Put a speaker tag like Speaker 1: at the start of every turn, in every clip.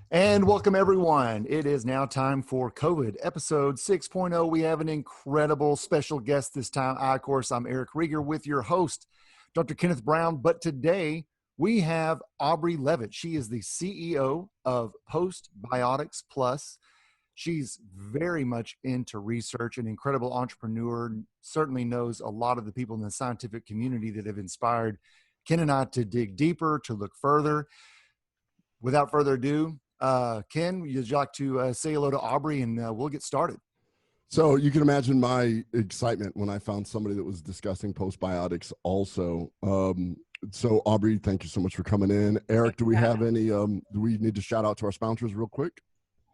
Speaker 1: And welcome everyone. It is now time for COVID episode 6.0. We have an incredible special guest this time. I'm Eric Rieger with your host, Dr. Kenneth Brown. But today we have Aubrey Levitt. She is the CEO of Postbiotics Plus. She's very much into research, an incredible entrepreneur, certainly knows a lot of the people in the scientific community that have inspired Ken and I to dig deeper, to look further. Without further ado, Ken, would you like to say hello to Aubrey and we'll get started?
Speaker 2: So you can imagine my excitement when I found somebody that was discussing postbiotics also. So Aubrey, thank you so much for coming in. Eric, do we have any, do we need to shout out to our sponsors real quick?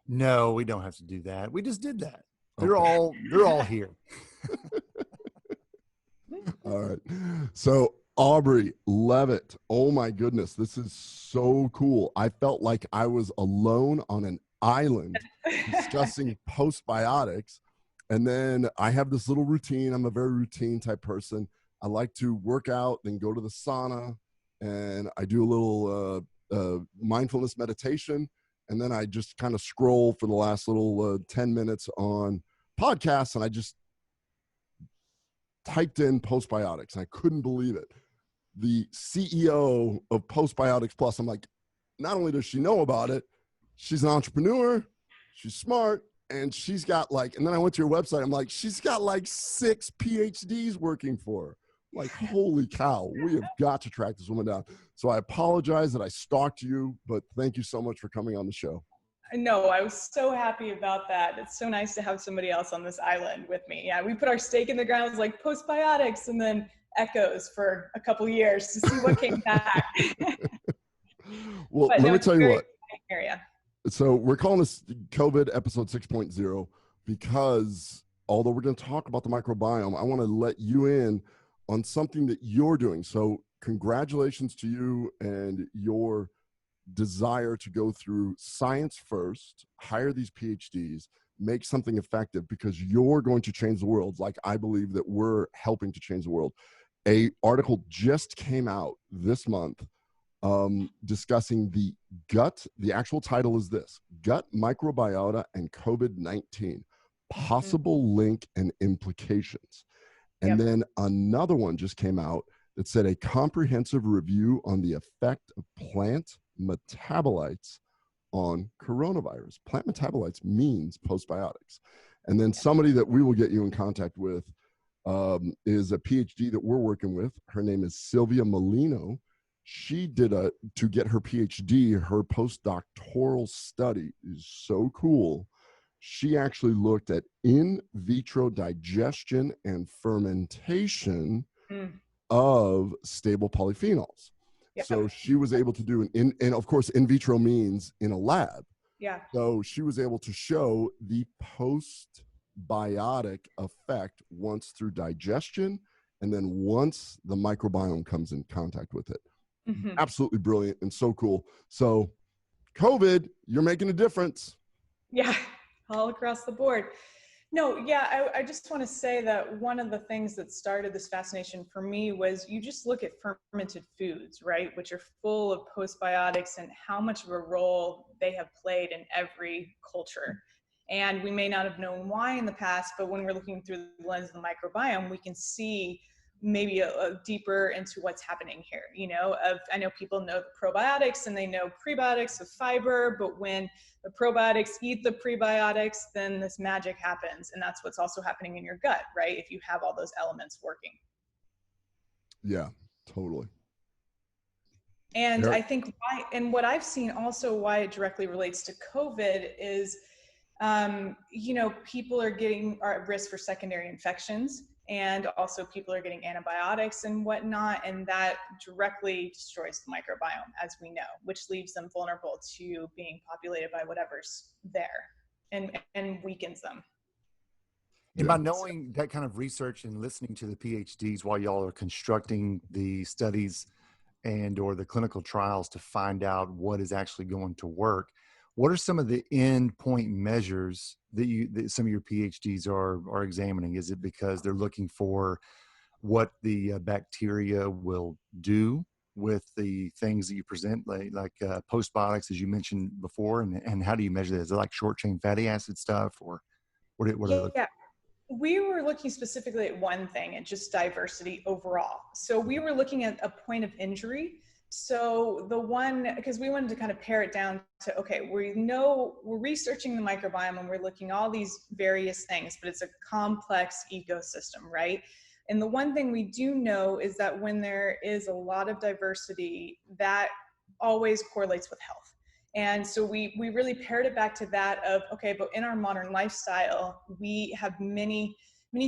Speaker 1: No, we don't have to do that. We just did that. They're all here.
Speaker 2: All right. So Aubrey Levitt, oh my goodness, this is so cool. I felt like I was alone on an island discussing postbiotics. And then I have this little routine. I'm a very routine type person. I like to work out, then go to the sauna, and I do a little mindfulness meditation. And then I just kind of scroll for the last little 10 minutes on podcasts, and I just typed in postbiotics, and I couldn't believe it. The CEO of Postbiotics Plus, I'm like, not only does she know about it, she's an entrepreneur, she's smart, and she's got and then I went to your website, I'm like, she's got 6 PhDs working for her. I'm like, holy cow, we have got to track this woman down. So I apologize that I stalked you, but thank you so much for coming on the show.
Speaker 3: No, I was so happy about that. It's so nice to have somebody else on this island with me. Yeah, we put our stake in the ground. It was like postbiotics and then echoes for a couple years to see what came back.
Speaker 2: Well, let me tell you what.
Speaker 3: Area.
Speaker 2: So we're calling this COVID episode 6.0 because although we're going to talk about the microbiome, I want to let you in on something that you're doing. So congratulations to you and your desire to go through science first, hire these PhDs, make something effective, because you're going to change the world. Like I believe that we're helping to change the world. An article just came out this month discussing the gut. The actual title is this: Gut Microbiota and COVID-19, Possible Link and Implications. And then another one just came out that said a comprehensive review on the effect of plant metabolites on coronavirus. Plant metabolites means postbiotics. And then somebody that we will get you in contact with is a PhD that we're working with. Her name is Sylvia Molino. She did to get her PhD, her postdoctoral study is so cool. She actually looked at in vitro digestion and fermentation of stable polyphenols. Yep. So she was able to do and of course, in vitro means in a lab.
Speaker 3: Yeah.
Speaker 2: So she was able to show the postbiotic effect once through digestion, and then once the microbiome comes in contact with it. Absolutely brilliant and so cool. So COVID, you're making a difference.
Speaker 3: Yeah, all across the board. No, yeah, I just want to say that one of the things that started this fascination for me was you just look at fermented foods, right, which are full of postbiotics and how much of a role they have played in every culture. And we may not have known why in the past, but when we're looking through the lens of the microbiome, we can see maybe a deeper into what's happening here. I know people know the probiotics and they know prebiotics of fiber, but when the probiotics eat the prebiotics, then this magic happens. And that's what's also happening in your gut, right? If you have all those elements working.
Speaker 2: Yeah, totally.
Speaker 3: And I think what I've seen also why it directly relates to COVID is, people are at risk for secondary infections. And also people are getting antibiotics and whatnot, and that directly destroys the microbiome, as we know, which leaves them vulnerable to being populated by whatever's there and weakens them.
Speaker 1: And by knowing that kind of research and listening to the PhDs while y'all are constructing the studies and or the clinical trials to find out what is actually going to work, what are some of the endpoint measures that some of your PhDs are examining? Is it because they're looking for what the bacteria will do with the things that you present, like postbiotics, as you mentioned before, and how do you measure that? Is it like short chain fatty acid stuff, or what are
Speaker 3: Yeah, we were looking specifically at one thing, and just diversity overall. So we were looking at a point of injury. So the one, because we wanted to kind of pare it down to, okay, we know we're researching the microbiome and we're looking all these various things, but it's a complex ecosystem, right? And the one thing we do know is that when there is a lot of diversity, that always correlates with health. And so we really pared it back to that of, okay, but in our modern lifestyle, we have many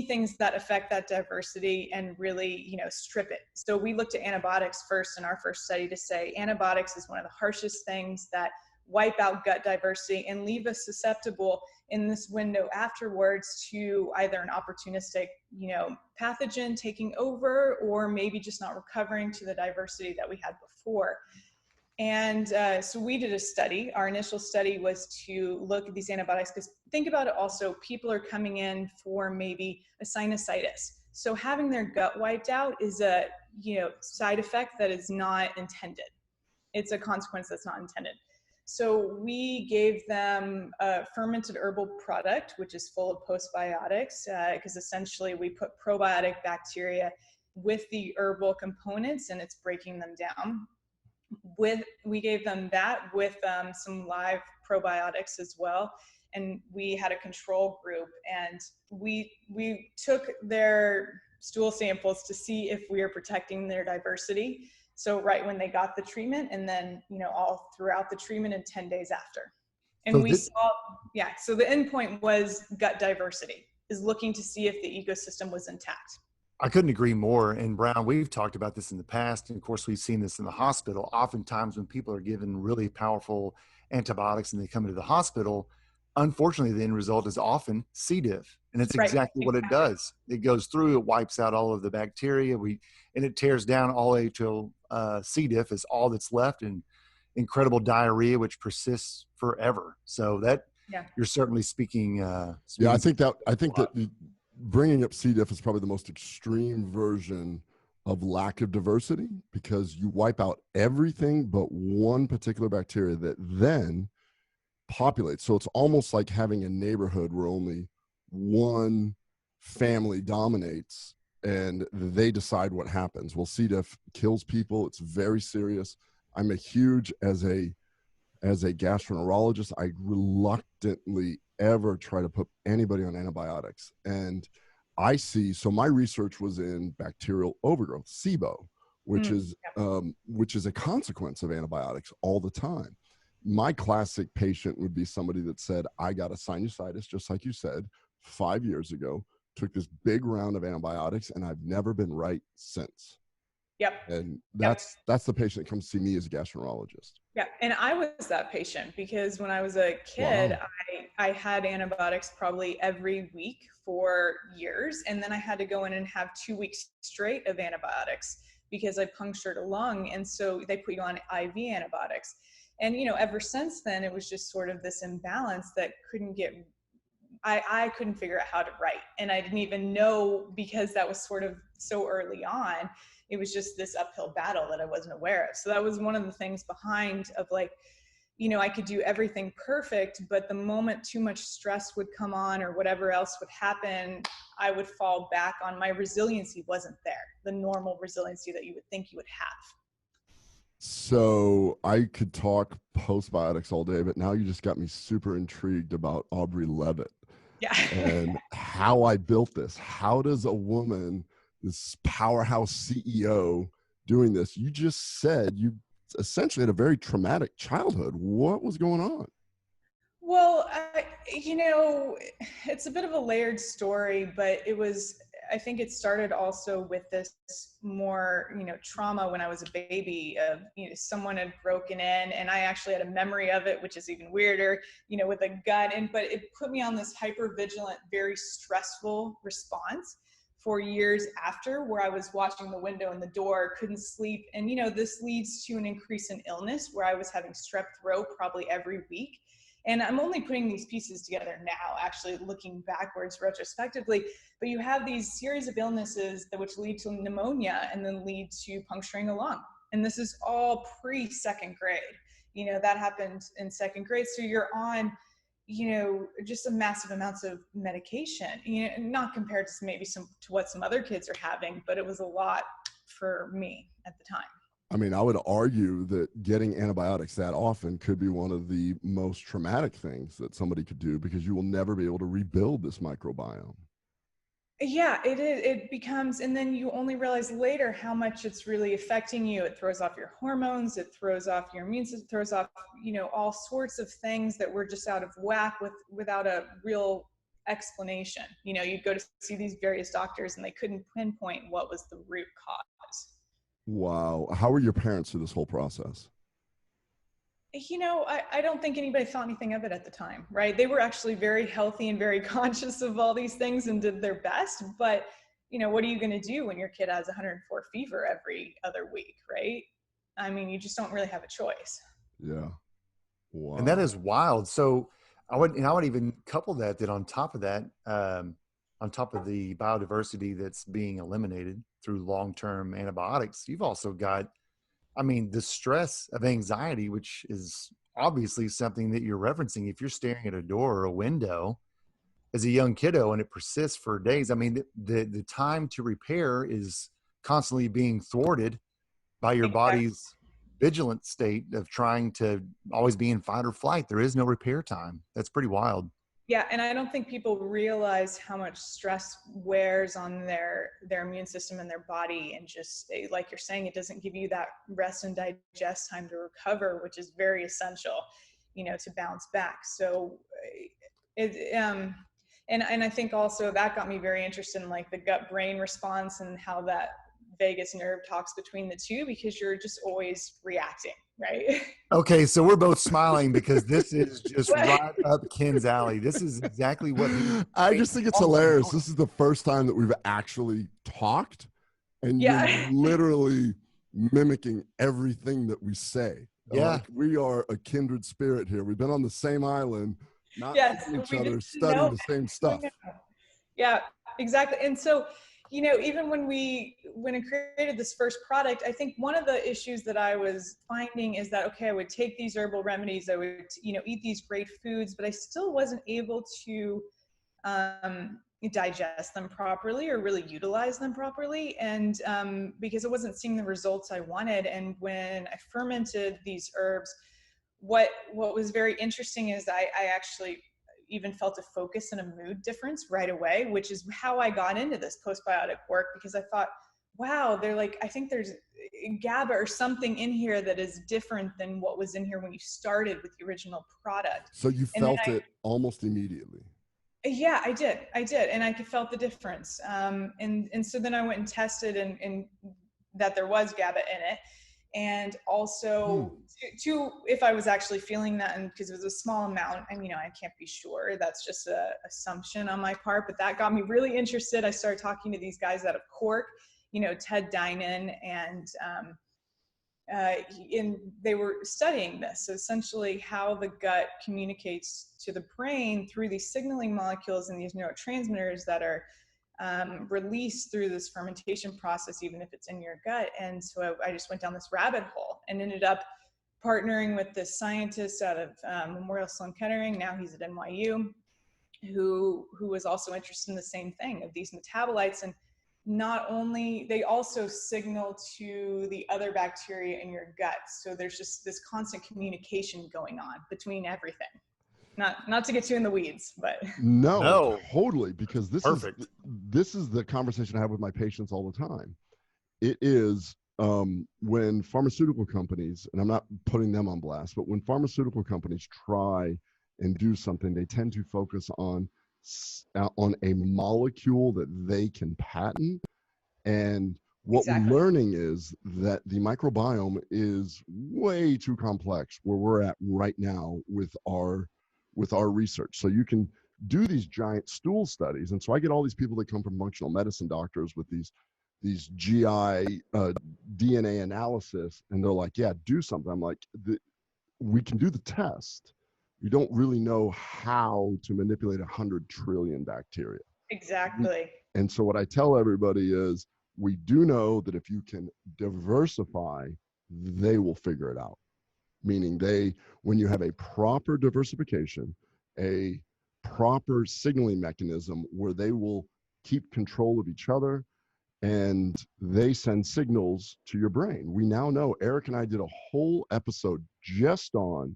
Speaker 3: things that affect that diversity and really, strip it. So we looked at antibiotics first in our first study to say antibiotics is one of the harshest things that wipe out gut diversity and leave us susceptible in this window afterwards to either an opportunistic, pathogen taking over, or maybe just not recovering to the diversity that we had before. And so we did a study. Our initial study was to look at these antibiotics, because think about it also, people are coming in for maybe a sinusitis. So having their gut wiped out is a side effect that is not intended. It's a consequence that's not intended. So we gave them a fermented herbal product, which is full of postbiotics, because essentially we put probiotic bacteria with the herbal components and it's breaking them down. We gave them that with some live probiotics as well, and we had a control group, and we took their stool samples to see if we are protecting their diversity. So right when they got the treatment, and then all throughout the treatment and 10 days after. And we saw, so the endpoint was gut diversity, is looking to see if the ecosystem was intact.
Speaker 1: I couldn't agree more. And Brown, we've talked about this in the past. And of course, we've seen this in the hospital. Oftentimes when people are given really powerful antibiotics and they come into the hospital, unfortunately, the end result is often C. diff. And it's exactly what it does. It goes through, it wipes out all of the bacteria, and it tears down all HO C. diff is all that's left, and incredible diarrhea, which persists forever. So that you're certainly speaking.
Speaker 2: I think that bringing up C. diff is probably the most extreme version of lack of diversity, because you wipe out everything but one particular bacteria that then populates. So it's almost like having a neighborhood where only one family dominates and they decide what happens. Well, C. diff kills people. It's very serious. I'm a huge, as a gastroenterologist, I reluctantly ever try to put anybody on antibiotics. And I see, so my research was in bacterial overgrowth, SIBO, which is a consequence of antibiotics all the time. My classic patient would be somebody that said, I got a sinusitis, just like you said, 5 years ago, took this big round of antibiotics, and I've never been right since.
Speaker 3: Yep.
Speaker 2: And that's the patient that comes to see me as a gastroenterologist.
Speaker 3: Yeah. And I was that patient, because when I was a kid,
Speaker 2: Wow.
Speaker 3: I had antibiotics probably every week for years. And then I had to go in and have 2 weeks straight of antibiotics because I punctured a lung. And so they put you on IV antibiotics. And, ever since then, it was just sort of this imbalance that I couldn't figure out how to write. And I didn't even know, because that was sort of so early on. It was just this uphill battle that I wasn't aware of. So that was one of the things behind of like, I could do everything perfect, but the moment too much stress would come on or whatever else would happen, I would fall back on my resiliency wasn't there, the normal resiliency that you would think you would have.
Speaker 2: So I could talk postbiotics all day, but now you just got me super intrigued about Aubrey Levitt.
Speaker 3: Yeah.
Speaker 2: And how I built this. How does a woman, this powerhouse CEO, doing this? You just said you essentially had a very traumatic childhood. What was going on?
Speaker 3: Well, it's a bit of a layered story, but I think it started also with this more, trauma when I was a baby of, someone had broken in, and I actually had a memory of it, which is even weirder, with a gun. But it put me on this hypervigilant, very stressful response for years after, where I was watching the window and the door, couldn't sleep. And, this leads to an increase in illness where I was having strep throat probably every week. And I'm only putting these pieces together now, actually looking backwards retrospectively, but you have these series of illnesses which lead to pneumonia and then lead to puncturing a lung. And this is all pre-second grade. You know, that happened in second grade. So you're on, you know, just a massive amounts of medication, you know, not compared to maybe to what some other kids are having, but it was a lot for me at the time.
Speaker 2: I mean, I would argue that getting antibiotics that often could be one of the most traumatic things that somebody could do, because you will never be able to rebuild this microbiome.
Speaker 3: Yeah, it is. It becomes, and then you only realize later how much it's really affecting you. It throws off your hormones, it throws off your immune system, throws off, you know, all sorts of things that were just out of whack without a real explanation. You know, you'd go to see these various doctors and they couldn't pinpoint what was the root cause.
Speaker 2: Wow. How were your parents through this whole process?
Speaker 3: You know, I don't think anybody thought anything of it at the time, right? They were actually very healthy and very conscious of all these things and did their best. But, you know, what are you going to do when your kid has 104 fever every other week, right? I mean, you just don't really have a choice.
Speaker 2: Yeah. Wow.
Speaker 1: And that is wild. So I would even couple that on top of that, on top of the biodiversity that's being eliminated through long-term antibiotics, you've also got, I mean, the stress of anxiety, which is obviously something that you're referencing. If you're staring at a door or a window as a young kiddo and it persists for days, I mean, the time to repair is constantly being thwarted by your body's vigilant state of trying to always be in fight or flight. There is no repair time. That's pretty wild.
Speaker 3: Yeah, and I don't think people realize how much stress wears on their immune system and their body, and just like you're saying, it doesn't give you that rest and digest time to recover, which is very essential, you know, to bounce back. So and I think also that got me very interested in like the gut brain response and how that vagus nerve talks between the two, because you're just always reacting, right?
Speaker 1: Okay, so we're both smiling because this is just right up Ken's alley. This is exactly what
Speaker 2: I just think it's hilarious. This is the first time that we've actually talked, and you're literally mimicking everything that we say.
Speaker 1: Yeah.
Speaker 2: Like, we are a kindred spirit here. We've been on the same island, not seeing each other, studying the same stuff.
Speaker 3: Yeah, exactly. And so, you know, even when I created this first product, I think one of the issues that I was finding is that, okay, I would take these herbal remedies, I would, you know, eat these great foods, but I still wasn't able to digest them properly or really utilize them properly. And because I wasn't seeing the results I wanted. And when I fermented these herbs, what was very interesting is I actually even felt a focus and a mood difference right away, which is how I got into this postbiotic work, because I thought, wow, they're like, I think there's GABA or something in here that is different than what was in here when you started with the original product.
Speaker 2: So you felt it almost immediately.
Speaker 3: Yeah, I did. And I felt the difference. And so then I went and tested and that there was GABA in it. And also to if I was actually feeling that, and because it was a small amount, and you know, I can't be sure, that's just a assumption on my part, but that got me really interested. I started talking to these guys out of Cork, you know, Ted Dinan, and they were studying this. So essentially how the gut communicates to the brain through these signaling molecules and these neurotransmitters that are released through this fermentation process, even if it's in your gut. And so I just went down this rabbit hole and ended up partnering with this scientist out of Memorial Sloan Kettering. Now he's at NYU, who was also interested in the same thing of these metabolites. And not only, they also signal to the other bacteria in your gut. So there's just this constant communication going on between everything. Not to get you in the weeds, but
Speaker 2: no, totally, because this is the conversation I have with my patients all the time. It is when pharmaceutical companies, and I'm not putting them on blast, but when pharmaceutical companies try and do something, they tend to focus on a molecule that they can patent. And what we're learning is that the microbiome is way too complex where we're at right now with our research. So you can do these giant stool studies. And so I get all these people that come from functional medicine doctors with these GI DNA analysis, and they're like, yeah, do something. I'm like, we can do the test. You don't really know how to manipulate 100 trillion bacteria.
Speaker 3: Exactly.
Speaker 2: And so what I tell everybody is, we do know that if you can diversify they will figure it out. Meaning when you have a proper diversification, a proper signaling mechanism where they will keep control of each other and they send signals to your brain. We now know, Eric and I did a whole episode just on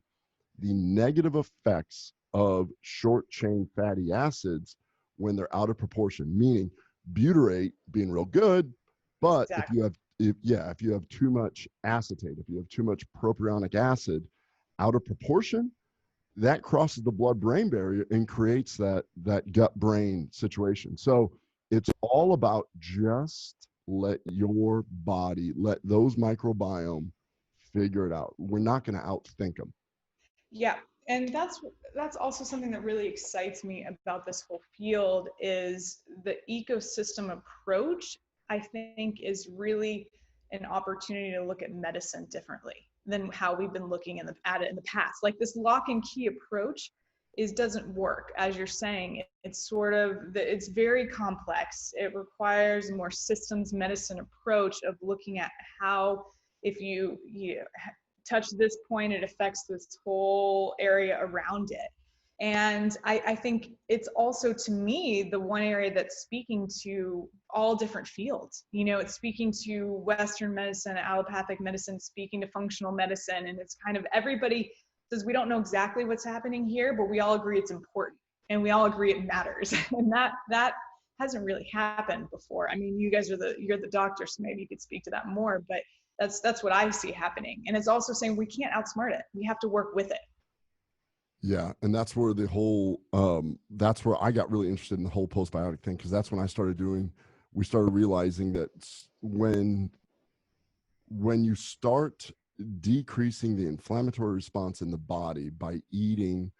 Speaker 2: the negative effects of short chain fatty acids when they're out of proportion, meaning butyrate being real good, but
Speaker 3: Exactly.
Speaker 2: if you have too much acetate, if you have too much propionic acid out of proportion, that crosses the blood-brain barrier and creates that gut-brain situation. So it's all about just let your body, let those microbiome figure it out. We're not going to outthink them.
Speaker 3: Yeah, and that's also something that really excites me about this whole field is the ecosystem approach. I think is really an opportunity to look at medicine differently than how we've been looking at it in the past. Like this lock and key approach doesn't work, as you're saying. It's very complex. It requires a more systems medicine approach of looking at how, if you touch this point, it affects this whole area around it. And I think it's also, to me, the one area that's speaking to all different fields. It's speaking to Western medicine, allopathic medicine, speaking to functional medicine. And it's kind of, everybody says, we don't know exactly what's happening here, but we all agree it's important and we all agree it matters. And that hasn't really happened before. I mean, you guys you're the doctor, so maybe you could speak to that more, but that's what I see happening. And it's also saying we can't outsmart it. We have to work with it.
Speaker 2: Yeah. And that's where that's where I got really interested in the whole postbiotic thing. Cause that's when we started realizing that when you start decreasing the inflammatory response in the body by eating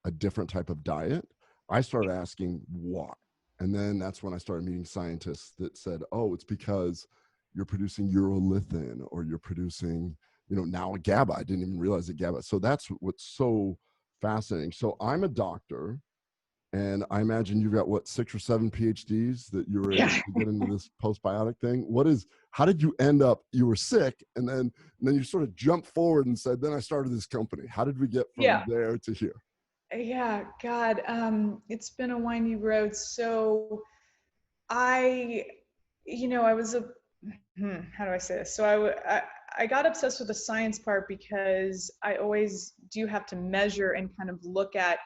Speaker 2: a different type of diet, I started asking why. And then that's when I started meeting scientists that said, oh, it's because you're producing urolithin, or you're producing, now a GABA. I didn't even realize it GABA. So that's what's so fascinating. So I'm a doctor, and I imagine you've got 6 or 7 PhDs that you were able to get into this postbiotic thing. How did you end up, you were sick, and then you sort of jumped forward and said, then I started this company. How did we get from there to here?
Speaker 3: Yeah, God, it's been a windy road. So I was how do I say this? So I got obsessed with the science part because I always do have to measure and kind of look at,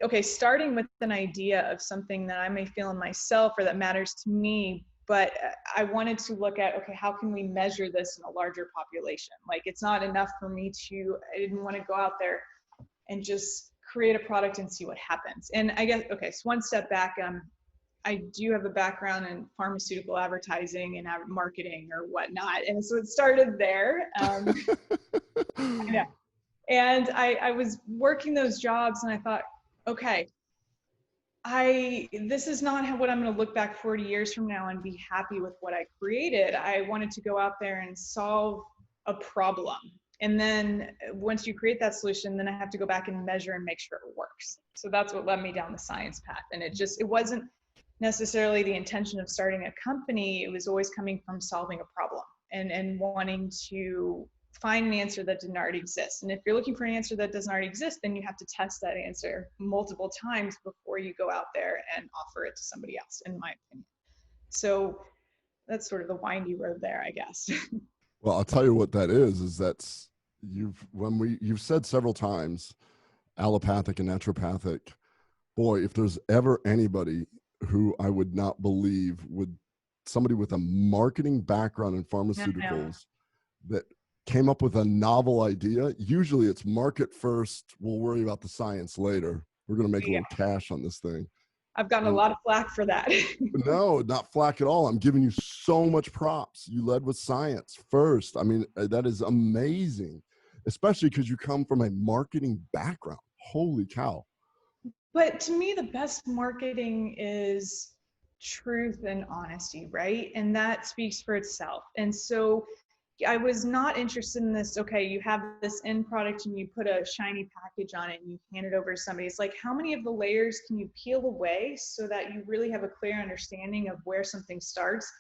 Speaker 3: okay, starting with an idea of something that I may feel in myself or that matters to me, but I wanted to look at, okay, how can we measure this in a larger population? Like, it's not enough for me I didn't want to go out there and just create a product and see what happens. And I guess, okay, so one step back, I do have a background in pharmaceutical advertising and marketing or whatnot. And so it started there. I know. And I was working those jobs and I thought, okay, this is not what I'm going to look back 40 years from now and be happy with what I created. I wanted to go out there and solve a problem. And then once you create that solution, then I have to go back and measure and make sure it works. So that's what led me down the science path. And it wasn't necessarily the intention of starting a company. It was always coming from solving a problem and wanting to find an answer that didn't already exist. And if you're looking for an answer that doesn't already exist, then you have to test that answer multiple times before you go out there and offer it to somebody else, in my opinion. So that's sort of the windy road there, I guess.
Speaker 2: Well, I'll tell you what that is you've said several times, allopathic and naturopathic. Boy, if there's ever anybody who I would not believe somebody with a marketing background in pharmaceuticals that came up with a novel idea, usually it's market first, we'll worry about the science later. We're going to make a little cash on this thing.
Speaker 3: I've gotten a lot of flack for that.
Speaker 2: No, not flack at all. I'm giving you so much props. You led with science first. I mean, that is amazing, especially because you come from a marketing background. Holy cow.
Speaker 3: But to me, the best marketing is truth and honesty, right? And that speaks for itself. And so I was not interested in this, okay, you have this end product and you put a shiny package on it and you hand it over to somebody. It's like, how many of the layers can you peel away so that you really have a clear understanding of where something starts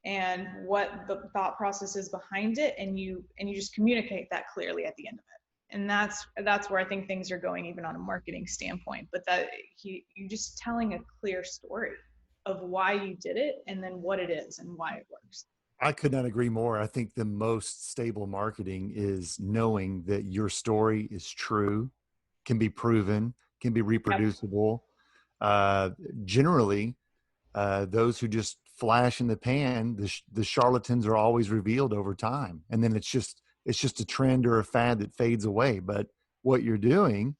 Speaker 3: and what the thought process is behind it, and you just communicate that clearly at the end of it. And that's where I think things are going, even on a marketing standpoint, but that you just telling a clear story of why you did it, and then what it is and why it works.
Speaker 1: I could not agree more. I think the most stable marketing is knowing that your story is true, can be proven, can be reproducible. Uh, Generally, those who just flash in the pan, the charlatans are always revealed over time, and then it's just a trend or a fad that fades away. But what you're doing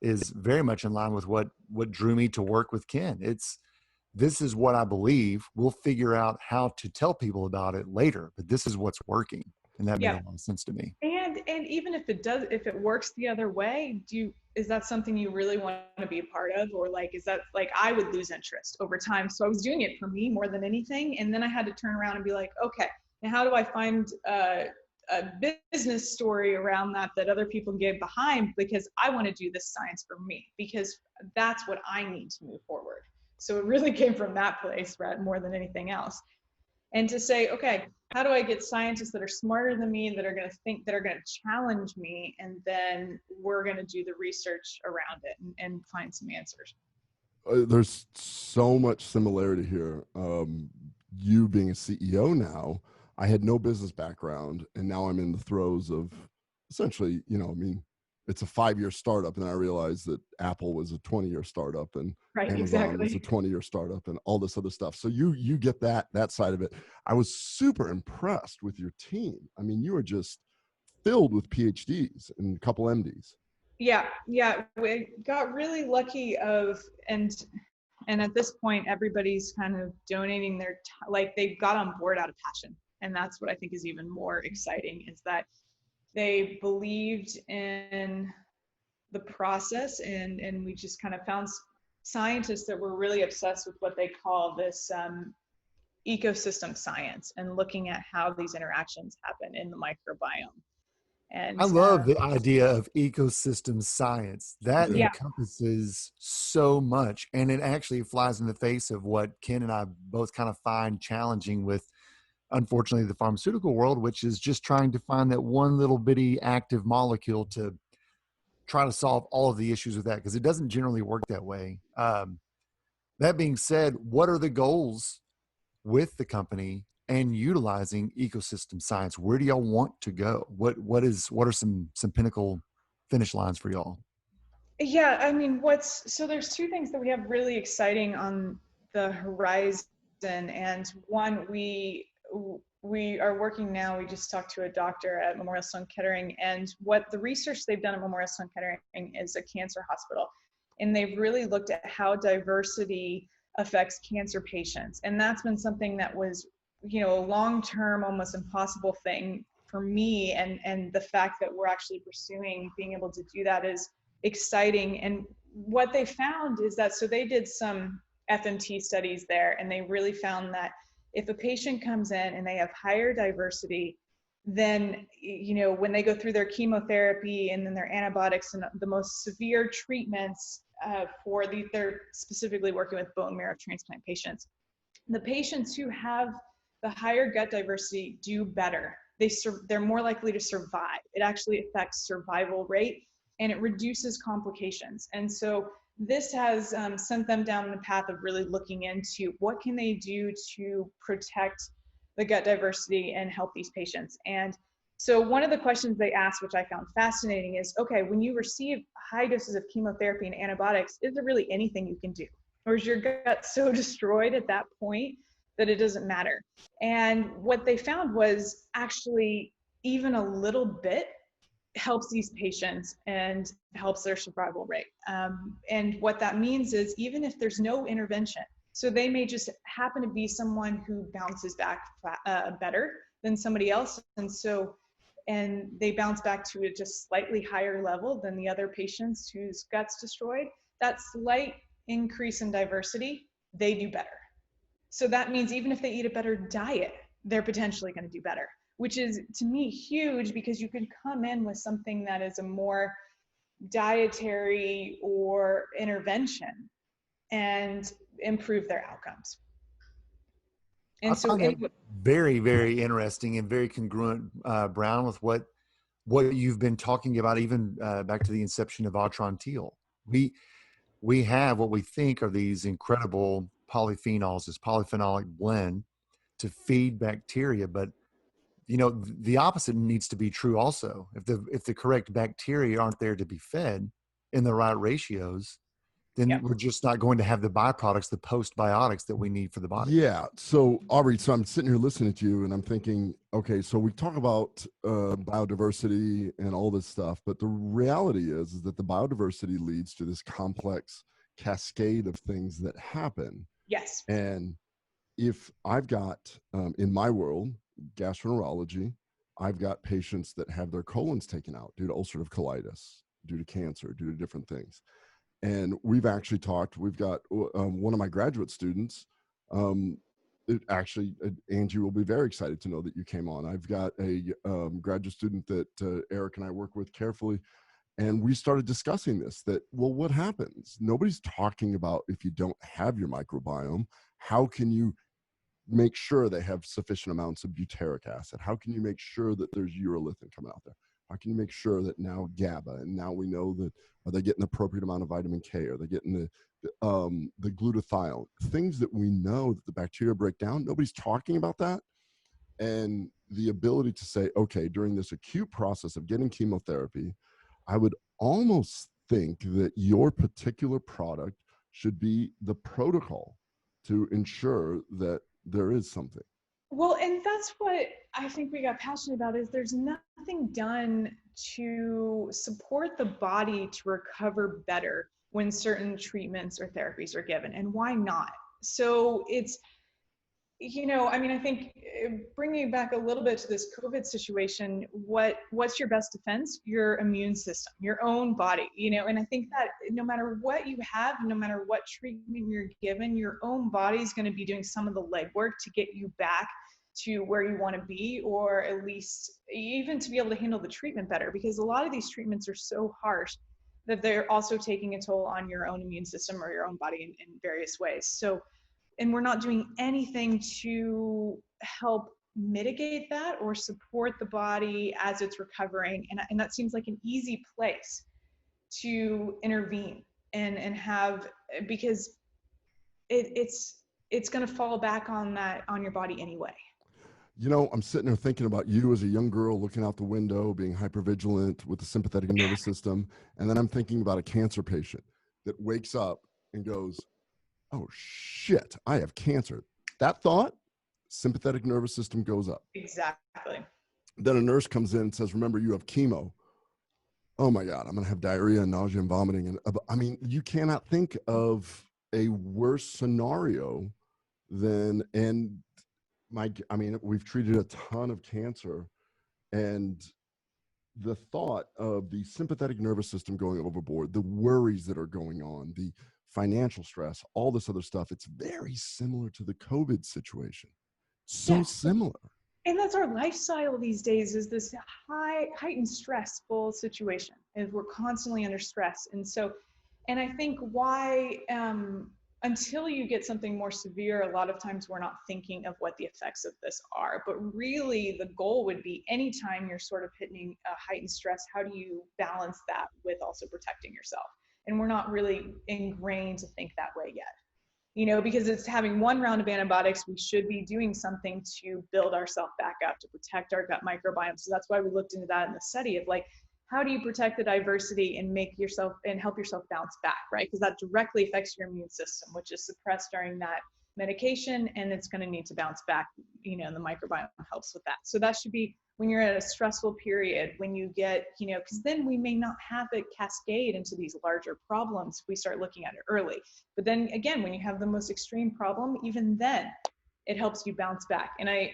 Speaker 1: is very much in line with what drew me to work with Ken. This is what I believe. We'll figure out how to tell people about it later, but this is what's working. And that made a lot of sense to me.
Speaker 3: And even if it works the other way, is that something you really want to be a part of? Or like, is that like, I would lose interest over time. So I was doing it for me more than anything. And then I had to turn around and be like, okay, now how do I find a business story around that other people can get behind? Because I want to do this science for me, because that's what I need to move forward. So it really came from that place, right, more than anything else. And to say, okay, how do I get scientists that are smarter than me, that are going to think, that are going to challenge me, and then we're going to do the research around it and find some answers.
Speaker 2: There's so much similarity here. You being a CEO now, I had no business background, and now I'm in the throes of essentially, it's a 5-year startup, and I realized that Apple was a 20-year startup, and Amazon was a 20-year startup, and all this other stuff. So you get that side of it. I was super impressed with your team. I mean, you are just filled with PhDs and a couple MDs.
Speaker 3: Yeah, we got really lucky and at this point, everybody's kind of donating their like they got on board out of passion, and that's what I think is even more exciting, is that they believed in the process, and we just kind of found scientists that were really obsessed with what they call this ecosystem science, and looking at how these interactions happen in the microbiome. And
Speaker 1: I love the idea of ecosystem science. That encompasses so much, and it actually flies in the face of what Ken and I both kind of find challenging with, unfortunately, the pharmaceutical world, which is just trying to find that one little bitty active molecule to try to solve all of the issues with that, because it doesn't generally work that way. That being said, what are the goals with the company and utilizing ecosystem science? Where do y'all want to go? What are some pinnacle finish lines for y'all?
Speaker 3: Yeah, I mean, so there's two things that we have really exciting on the horizon, and one, we are working now. We just talked to a doctor at Memorial Sloan Kettering, and what the research they've done at Memorial Sloan Kettering is a cancer hospital, and they've really looked at how diversity affects cancer patients. And that's been something that was, a long-term, almost impossible thing for me, and the fact that we're actually pursuing being able to do that is exciting. And what they found is that, so they did some FMT studies there, and they really found that if a patient comes in and they have higher diversity, then, when they go through their chemotherapy and then their antibiotics and the most severe treatments they're specifically working with bone marrow transplant patients, the patients who have the higher gut diversity do better. They're more likely to survive. It actually affects survival rate, and it reduces complications. And so this has sent them down the path of really looking into what can they do to protect the gut diversity and help these patients. And so one of the questions they asked, which I found fascinating, is, okay, when you receive high doses of chemotherapy and antibiotics, is there really anything you can do? Or is your gut so destroyed at that point that it doesn't matter? And what they found was actually even a little bit helps these patients and helps their survival rate. And what that means is, even if there's no intervention, so they may just happen to be someone who bounces back better than somebody else, and they bounce back to a just slightly higher level than the other patients whose gut's destroyed, that slight increase in diversity, they do better. So that means even if they eat a better diet, they're potentially going to do better, which is, to me, huge, because you can come in with something that is a more dietary or intervention and improve their outcomes.
Speaker 1: I
Speaker 3: And so
Speaker 1: find that very, very interesting and very congruent, Brown, with what you've been talking about, even back to the inception of Autron Teal. We have what we think are these incredible polyphenols, this polyphenolic blend to feed bacteria, but the opposite needs to be true also. If the correct bacteria aren't there to be fed in the right ratios, then
Speaker 3: yeah.
Speaker 1: we're just not going to have the byproducts, the postbiotics that we need for the body.
Speaker 2: Yeah. So Aubrey, so I'm sitting here listening to you and I'm thinking, okay, so we talk about biodiversity and all this stuff, but the reality is that the biodiversity leads to this complex cascade of things that happen.
Speaker 3: Yes.
Speaker 2: And if I've got, in my world, gastroenterology, I've got patients that have their colons taken out due to ulcerative colitis, due to cancer, due to different things. And we've actually talked, we've got one of my graduate students, Angie will be very excited to know that you came on. I've got a graduate student that Eric and I work with carefully. And we started discussing this, that, well, what happens? Nobody's talking about if you don't have your microbiome, how can you make sure they have sufficient amounts of butyric acid? How can you make sure that there's urolithin coming out there? How can you make sure that now GABA, and now we know that, are they getting the appropriate amount of vitamin K? Are they getting the glutathione? Things that we know that the bacteria break down, nobody's talking about that. And the ability to say, okay, during this acute process of getting chemotherapy, I would almost think that your particular product should be the protocol to ensure that there is something.
Speaker 3: Well, and that's what I think we got passionate about, is there's nothing done to support the body to recover better when certain treatments or therapies are given. And why not? So it's, I think bringing back a little bit to this COVID situation, what's your best defense? Your immune system, your own body, and I think that no matter what you have, no matter what treatment you're given, your own body is going to be doing some of the legwork to get you back to where you want to be, or at least even to be able to handle the treatment better, because a lot of these treatments are so harsh that they're also taking a toll on your own immune system or your own body in various ways. So, and we're not doing anything to help mitigate that or support the body as it's recovering. And that seems like an easy place to intervene and have, because it's going to fall back on your body anyway.
Speaker 2: I'm sitting there thinking about you as a young girl looking out the window, being hypervigilant with the sympathetic nervous system. And then I'm thinking about a cancer patient that wakes up and goes, oh shit, I have cancer. That thought, sympathetic nervous system goes up.
Speaker 3: Exactly.
Speaker 2: Then a nurse comes in and says, remember, you have chemo. Oh my God, I'm going to have diarrhea and nausea and vomiting. And you cannot think of a worse scenario than, we've treated a ton of cancer, and the thought of the sympathetic nervous system going overboard, the worries that are going on, the financial stress, all this other stuff, it's very similar to the COVID situation. So similar.
Speaker 3: And that's our lifestyle these days, is this heightened stressful situation, and we're constantly under stress. And I think why, until you get something more severe, a lot of times we're not thinking of what the effects of this are. But really the goal would be, anytime you're sort of hitting a heightened stress, how do you balance that with also protecting yourself? And we're not really ingrained to think that way yet. Because it's having one round of antibiotics, we should be doing something to build ourselves back up, to protect our gut microbiome. So that's why we looked into that in the study of, like, how do you protect the diversity and help yourself bounce back, right? Because that directly affects your immune system, which is suppressed during that medication, and it's going to need to bounce back, and the microbiome helps with that. So that should be when you're at a stressful period, when you get, because then we may not have it cascade into these larger problems if we start looking at it early. But then again, when you have the most extreme problem, even then it helps you bounce back. And I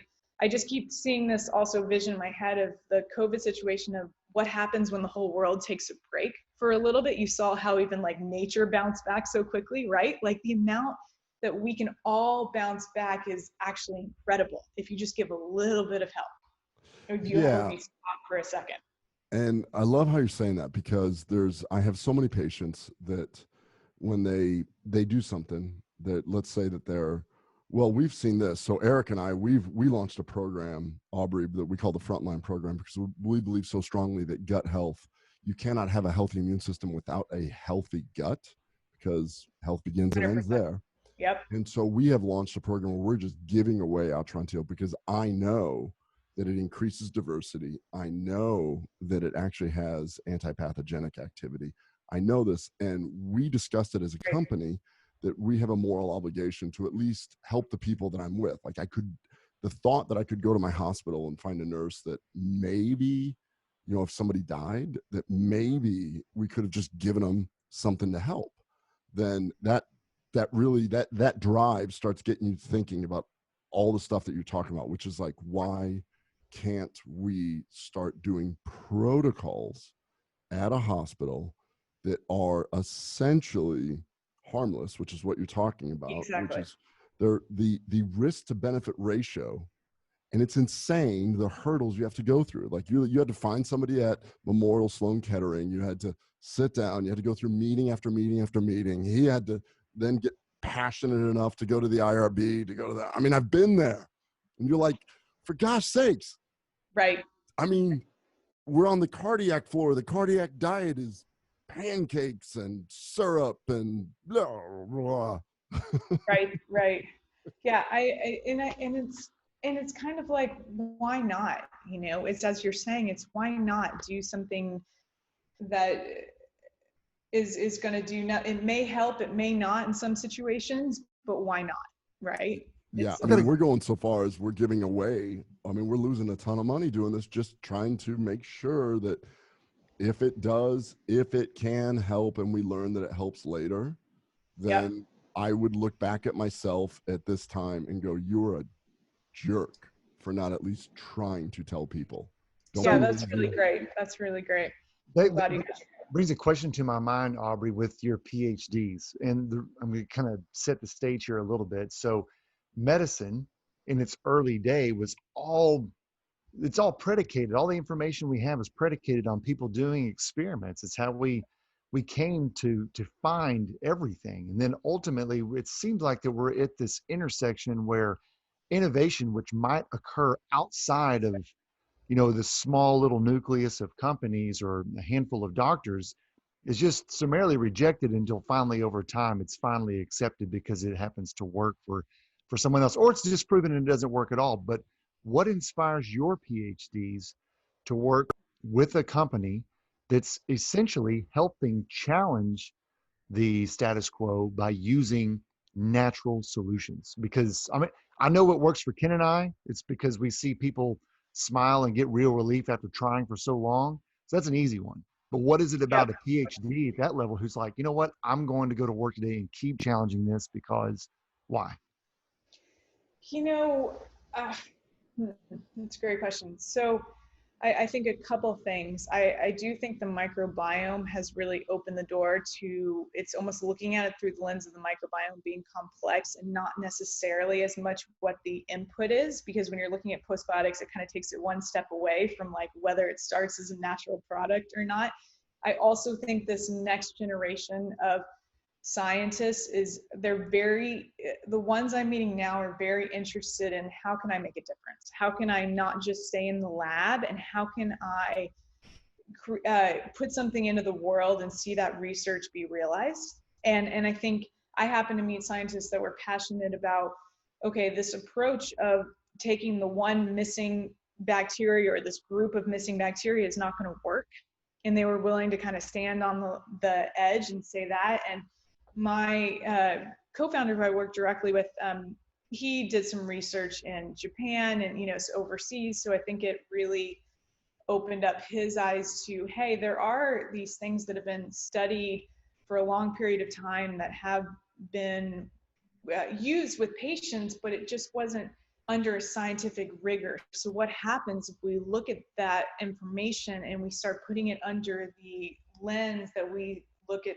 Speaker 3: just keep seeing this also vision in my head of the COVID situation, of what happens when the whole world takes a break for a little bit. You saw how even like nature bounced back so quickly, right? Like the amount that we can all bounce back is actually incredible if you just give a little bit of help. Or do you have me stop for a second?
Speaker 2: And I love how you're saying that, because I have so many patients that when they do something that, let's say that they're Well, we've seen this. So Eric and I, we launched a program, Aubrey, that we call the Frontline Program, because we believe so strongly that gut health, you cannot have a healthy immune system without a healthy gut, because health begins and ends
Speaker 3: 100%.
Speaker 2: there.
Speaker 3: Yep.
Speaker 2: And so we have launched a program where we're just giving away Altrantio, because I know that it increases diversity. I know that it actually has antipathogenic activity. I know this, and we discussed it as a company that we have a moral obligation to at least help the people that I'm with. Like the thought that I could go to my hospital and find a nurse that maybe, if somebody died, that maybe we could have just given them something to help, then that drive starts getting you thinking about all the stuff that you're talking about, which is like, why can't we start doing protocols at a hospital that are essentially harmless, which is what you're talking about,
Speaker 3: Exactly.
Speaker 2: which is the risk to benefit ratio. And it's insane, the hurdles you have to go through. Like you had to find somebody at Memorial Sloan Kettering. You had to sit down. You had to go through meeting after meeting after meeting. He had to then get passionate enough to go to the IRB, to go to that. I mean, I've been there. And you're like, for gosh sakes.
Speaker 3: Right.
Speaker 2: I mean, we're on the cardiac floor. The cardiac diet is pancakes and syrup and blah, blah.
Speaker 3: Right. Yeah. And it's kind of like, why not? It's, as you're saying, it's why not do something that is going to do not, it may help, it may not in some situations, but why not? Right.
Speaker 2: Yeah. I mean, we're going so far as we're giving away. I mean, we're losing a ton of money doing this, just trying to make sure that if it can help, and we learn that it helps later, then I would look back at myself at this time and go, you're a jerk for not at least trying to tell people.
Speaker 3: That's really great. That's really great.
Speaker 1: That brings a question to my mind, Aubrey, with your PhDs. And I'm going to kind of set the stage here a little bit. So medicine in its early day was it's all predicated. All the information we have is predicated on people doing experiments. It's how we came to find everything. And then ultimately, it seems like that we're at this intersection where innovation, which might occur outside of, the small little nucleus of companies or a handful of doctors, is just summarily rejected until finally, over time, it's finally accepted because it happens to work for someone else, or it's just proven it doesn't work at all. But what inspires your PhDs to work with a company that's essentially helping challenge the status quo by using natural solutions? Because I know what works for Ken and I. It's because we see people smile and get real relief after trying for so long. So that's an easy one. But what is it about a PhD at that level who's like, you know what, I'm going to go to work today and keep challenging this because why?
Speaker 3: That's a great question. So I think a couple things. I do think the microbiome has really opened the door to, it's almost looking at it through the lens of the microbiome being complex and not necessarily as much what the input is, because when you're looking at postbiotics, it kind of takes it one step away from like whether it starts as a natural product or not. I also think this next generation of scientists the ones I'm meeting now are very interested in, how can I make a difference? How can I not just stay in the lab, and how can I put something into the world and see that research be realized? And I think I happen to meet scientists that were passionate about, okay, this approach of taking the one missing bacteria or this group of missing bacteria is not going to work. And they were willing to kind of stand on the edge and say that. And my co-founder who I work directly with, he did some research in Japan and, overseas. So I think it really opened up his eyes to, hey, there are these things that have been studied for a long period of time that have been used with patients, but it just wasn't under a scientific rigor. So what happens if we look at that information and we start putting it under the lens that we look at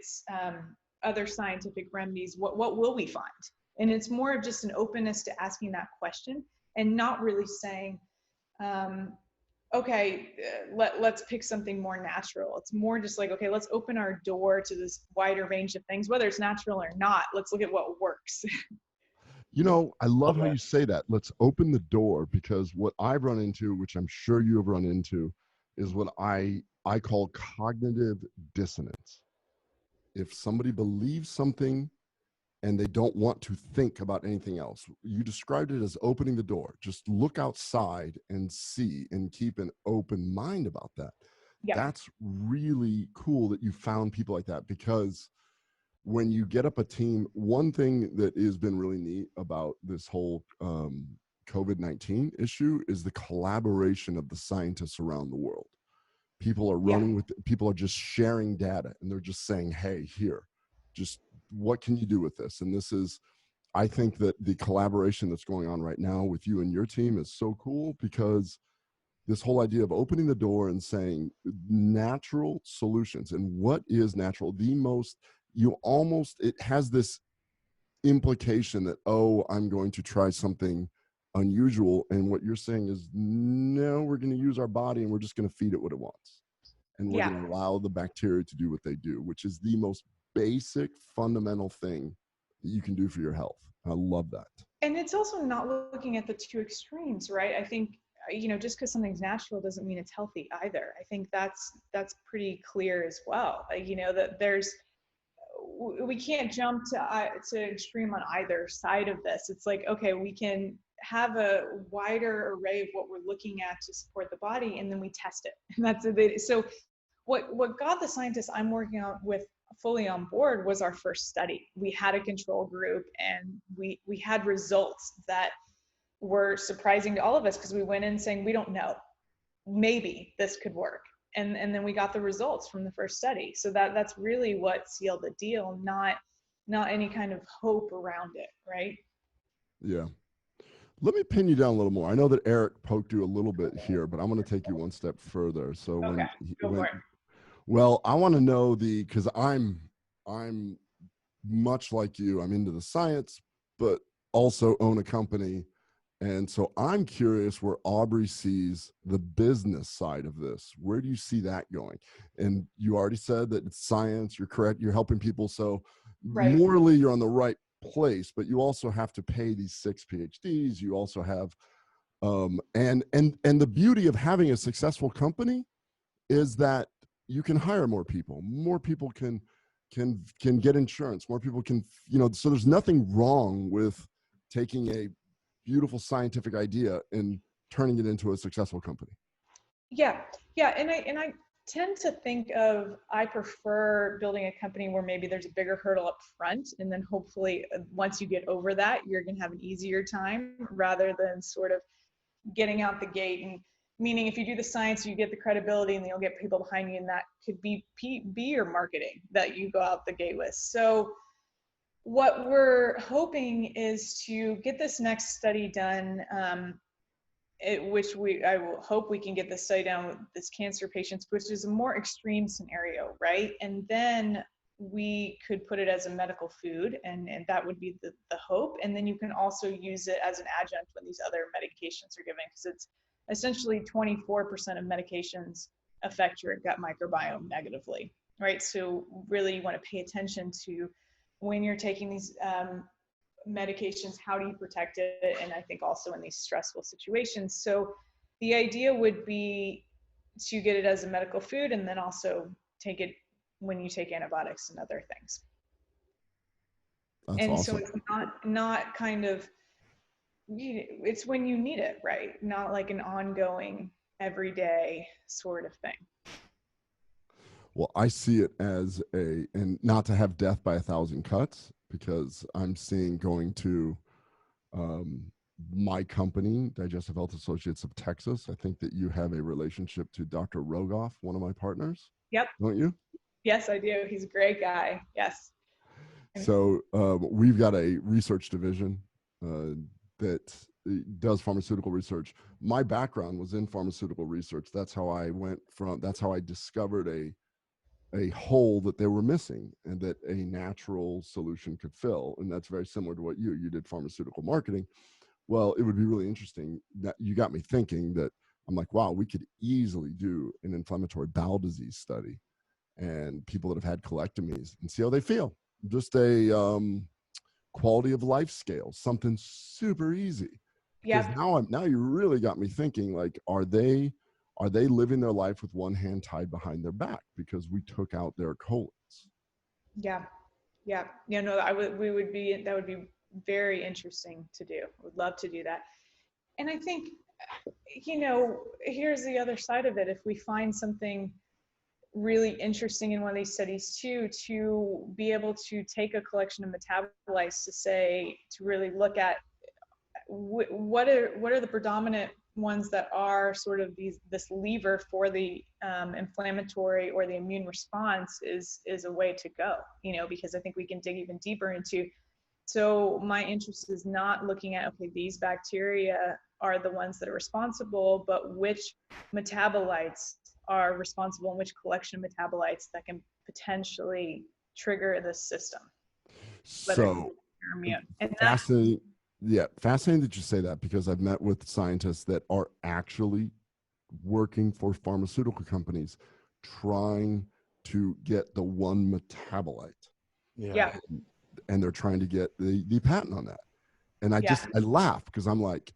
Speaker 3: other scientific remedies, what will we find? And it's more of just an openness to asking that question and not really saying, let's pick something more natural. It's more just like, okay, let's open our door to this wider range of things, whether it's natural or not. Let's look at what works.
Speaker 2: You know, I love how you say that. Let's open the door, because what I've run into, which I'm sure you have run into, is what I call cognitive dissonance. If somebody believes something and they don't want to think about anything else, you described it as opening the door. Just look outside and see, and keep an open mind about that.
Speaker 3: Yeah.
Speaker 2: That's really cool that you found people like that, because when you get up a team, one thing that has been really neat about this whole COVID-19 issue is the collaboration of the scientists around the world. People are running with, people are just sharing data, and they're just saying, hey, here, just what can you do with this? And this is, I think that the collaboration that's going on right now with you and your team is so cool, because this whole idea of opening the door and saying natural solutions, and what is natural, the most, it has this implication that, oh, I'm going to try something unusual. And what you're saying is, no, we're going to use our body and we're just going to feed it what it wants. And we're going to allow the bacteria to do what they do, which is the most basic, fundamental thing that you can do for your health. I love that.
Speaker 3: And it's also not looking at the two extremes, right? I think, just because something's natural doesn't mean it's healthy either. I think that's pretty clear as well. That we can't jump to extreme on either side of this. It's like, okay, we can have a wider array of what we're looking at to support the body, and then we test it. And that's it. So what got the scientists I'm working on with fully on board was our first study. We had a control group, and we had results that were surprising to all of us, because we went in saying, we don't know, maybe this could work. And then we got the results from the first study. So that's really what sealed the deal, not any kind of hope around it, right?
Speaker 2: Yeah. Let me pin you down a little more. I know that Eric poked you a little bit here, but I'm going to take you one step further. So well, I want to know because I'm much like you. I'm into the science, but also own a company. And so I'm curious where Aubrey sees the business side of this. Where do you see that going? And you already said that it's science. You're correct. You're helping people. So morally, you're on the right place, but you also have to pay these 6 PhDs. You also have, and the beauty of having a successful company is that you can hire more people. More people can get insurance. More people can, so there's nothing wrong with taking a beautiful scientific idea and turning it into a successful company.
Speaker 3: Yeah. And I tend to think I prefer building a company where maybe there's a bigger hurdle up front, and then hopefully once you get over that, you're going to have an easier time, rather than sort of getting out the gate. And meaning, if you do the science, you get the credibility, and then you'll get people behind you, and that could be your marketing that you go out the gate with. So what we're hoping is to get this next study done, which I will hope we can get this study done with this cancer patients, which is a more extreme scenario, right? And then we could put it as a medical food, and that would be the hope. And then you can also use it as an adjunct when these other medications are given, because it's essentially 24% of medications affect your gut microbiome negatively, right? So really, you want to pay attention to when you're taking these medications, how do you protect it? And I think also in these stressful situations. So the idea would be to get it as a medical food, and then also take it when you take antibiotics and other things.
Speaker 2: That's awesome.
Speaker 3: So it's not kind of, it's when you need it, right? Not like an ongoing, everyday sort of thing.
Speaker 2: Well, I see it as and not to have death by 1,000 cuts, because I'm seeing going to my company, Digestive Health Associates of Texas. I think that you have a relationship to Dr. Rogoff, one of my partners.
Speaker 3: Yep.
Speaker 2: Don't you?
Speaker 3: Yes, I do. He's a great guy. Yes.
Speaker 2: So we've got a research division that does pharmaceutical research. My background was in pharmaceutical research. That's how I discovered a hole that they were missing, and that a natural solution could fill. And that's very similar to what you did, pharmaceutical marketing. Well, it would be really interesting. That you got me thinking that I'm like, wow, we could easily do an inflammatory bowel disease study, and people that have had colectomies, and see how they feel. Just a quality of life scale, something super easy. Because
Speaker 3: Yeah.
Speaker 2: now you really got me thinking, like, are they living their life with one hand tied behind their back because we took out their colons?
Speaker 3: Yeah. Yeah. No, that would be very interesting to do. I would love to do that. And I think, here's the other side of it. If we find something really interesting in one of these studies too, to be able to take a collection of metabolites to really look at what are the predominant ones that are sort of this lever for the inflammatory or the immune response is a way to go, because I think we can dig even deeper into. So my interest is not looking at, okay, these bacteria are the ones that are responsible, but which metabolites are responsible and which collection of metabolites that can potentially trigger the system.
Speaker 2: So
Speaker 3: Immune. And
Speaker 2: fascinating. Yeah, fascinating that you say that, because I've met with scientists that are actually working for pharmaceutical companies trying to get the one metabolite.
Speaker 3: Yeah.
Speaker 2: And they're trying to get the patent on that. And I laugh because I'm like,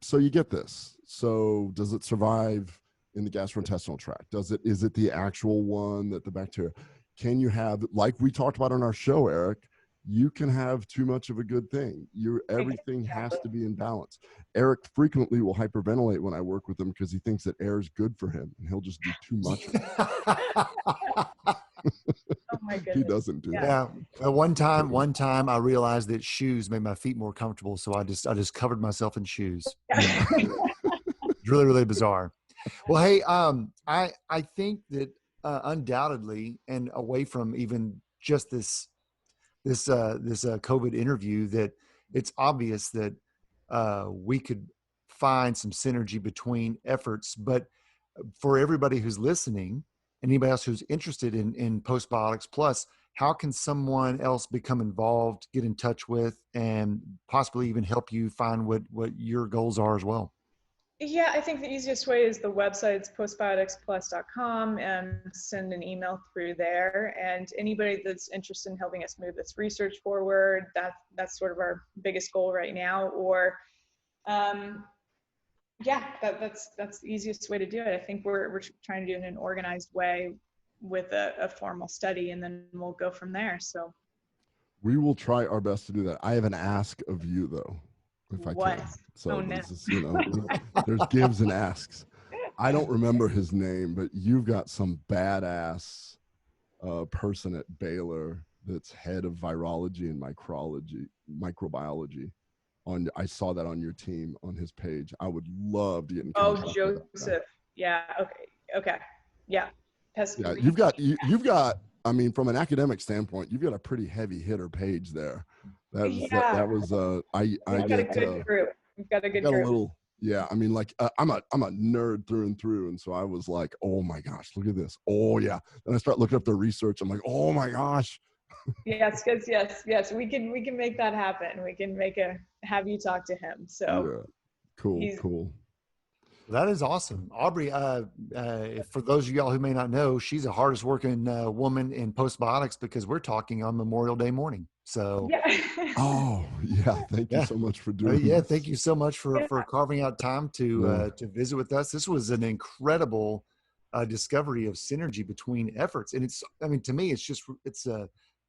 Speaker 2: so you get this. So does it survive in the gastrointestinal tract? Is it the actual one that the bacteria? Can you have, like we talked about on our show, Eric, you can have too much of a good thing. Everything has to be in balance. Eric frequently will hyperventilate when I work with him because he thinks that air is good for him, and he'll just do too much of it.
Speaker 3: Oh my goodness.
Speaker 2: He doesn't do that.
Speaker 1: Yeah. One time I realized that shoes made my feet more comfortable. So I just covered myself in shoes. It's really, really bizarre. Well, hey, I think that undoubtedly, and away from even just this COVID interview, that it's obvious that we could find some synergy between efforts. But for everybody who's listening, and anybody else who's interested in Postbiotics Plus, how can someone else become involved, get in touch with, and possibly even help you find what your goals are as well?
Speaker 3: Yeah, I think the easiest way is the website's postbioticsplus.com, and send an email through there. And anybody that's interested in helping us move this research forward, that's sort of our biggest goal right now. Or, that's the easiest way to do it. I think we're trying to do it in an organized way with a formal study, and then we'll go from there. So
Speaker 2: we will try our best to do that. I have an ask of you, though, if I can. So this is, there's gives and asks. I don't remember his name, but you've got some badass person at Baylor that's head of virology and microbiology. I saw that on your team, on his page. I would love to get in contact with that.
Speaker 3: Joseph. Yeah. Okay. Yeah.
Speaker 2: Yeah, you've got. I mean, from an academic standpoint, you've got a pretty heavy hitter page there. That was I got a good
Speaker 3: group. We've got a good group.
Speaker 2: Yeah, I mean, like I'm a nerd through and through, and so I was like, oh my gosh, look at this. Oh yeah. Then I start looking up the research. I'm like, oh my gosh.
Speaker 3: Yes. We can make that happen. We can have you talk to him. So
Speaker 2: yeah. Cool.
Speaker 1: That is awesome. Aubrey, for those of y'all who may not know, she's the hardest working woman in postbiotics, because we're talking on Memorial Day morning. So,
Speaker 2: oh yeah. Thank you so much for doing this.
Speaker 1: Thank you so much for carving out time to visit with us. This was an incredible discovery of synergy between efforts. And to me, it's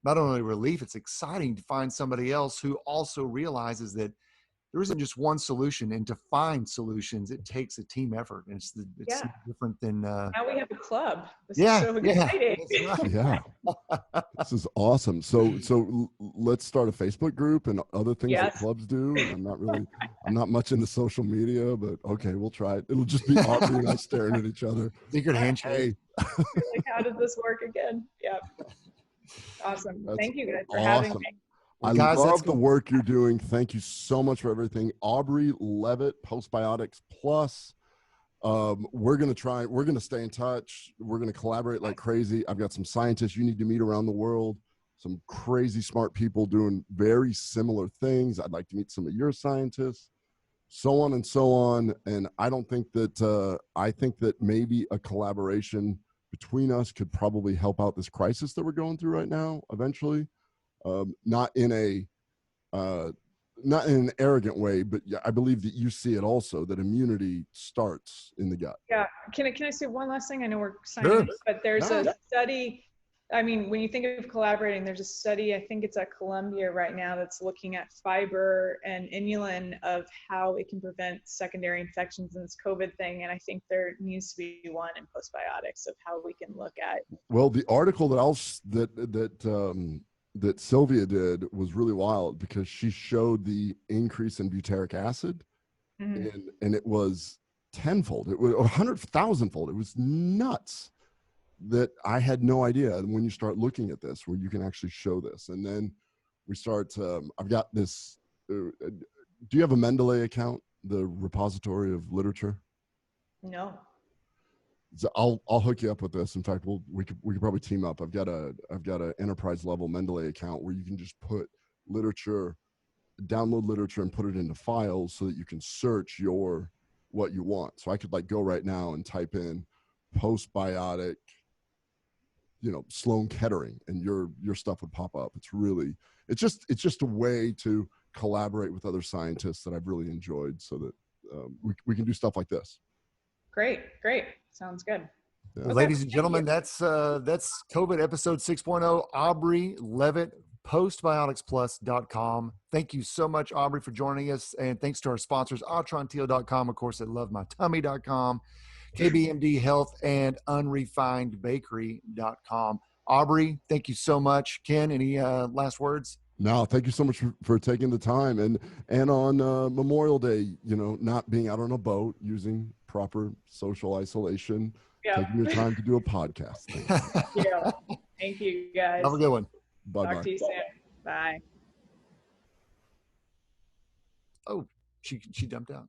Speaker 1: not only relief, it's exciting to find somebody else who also realizes that there isn't just one solution, and to find solutions, it takes a team effort. And it's different than. Now
Speaker 3: we have a club. This is so exciting.
Speaker 2: Right. Yeah, this is awesome. So let's start a Facebook group and other things that clubs do. And I'm not much into social media, but okay, we'll try it. It'll just be Aubrey and I staring at each other.
Speaker 1: Secret handshake.
Speaker 3: Like, how does this work again? Yeah. Awesome. Thank you guys for having me.
Speaker 2: I love the work you're doing. Thank you so much for everything. Aubrey Levitt, Postbiotics Plus. We're going to stay in touch. We're going to collaborate like crazy. I've got some scientists you need to meet around the world, some crazy smart people doing very similar things. I'd like to meet some of your scientists, so on and so on. And I think that maybe a collaboration between us could probably help out this crisis that we're going through right now eventually. Not in a not in an arrogant way, but I believe that you see it also, that immunity starts in the gut.
Speaker 3: Yeah. Can I say one last thing? I know we're signing, but there's a study. I mean, when you think of collaborating, there's a study, I think it's at Columbia right now, that's looking at fiber and inulin of how it can prevent secondary infections in this COVID thing. And I think there needs to be one in postbiotics of how we can look at.
Speaker 2: Well, the article that Sylvia did was really wild, because she showed the increase in butyric acid, and it was tenfold. It was 100,000-fold. It was nuts. That I had no idea. And when you start looking at this, where you can actually show this, and then we start, I've got this, do you have a Mendeley account, the repository of literature?
Speaker 3: No.
Speaker 2: So I'll hook you up with this. In fact, we could probably team up. I've got a enterprise level Mendeley account where you can just put literature, download literature and put it into files so that you can search what you want. So I could like go right now and type in postbiotic, Sloan Kettering, and your stuff would pop up. It's just a way to collaborate with other scientists that I've really enjoyed, so that we can do stuff like this.
Speaker 3: Great. Sounds good.
Speaker 1: Yeah. Okay. Ladies and gentlemen, that's COVID episode 6.0. Aubrey Levitt, postbioticsplus.com. Thank you so much, Aubrey, for joining us. And thanks to our sponsors, autrontil.com, of course, at lovemytummy.com, KBMD Health, and unrefinedbakery.com. Aubrey, thank you so much. Ken, any last words?
Speaker 2: No, thank you so much for taking the time. And on Memorial Day, not being out on a boat, using proper social isolation, taking your time to do a podcast.
Speaker 3: Yeah. Thank you, guys.
Speaker 1: Have a good one.
Speaker 2: Bye-bye.
Speaker 3: Talk to you soon. Bye.
Speaker 1: Oh, she jumped out.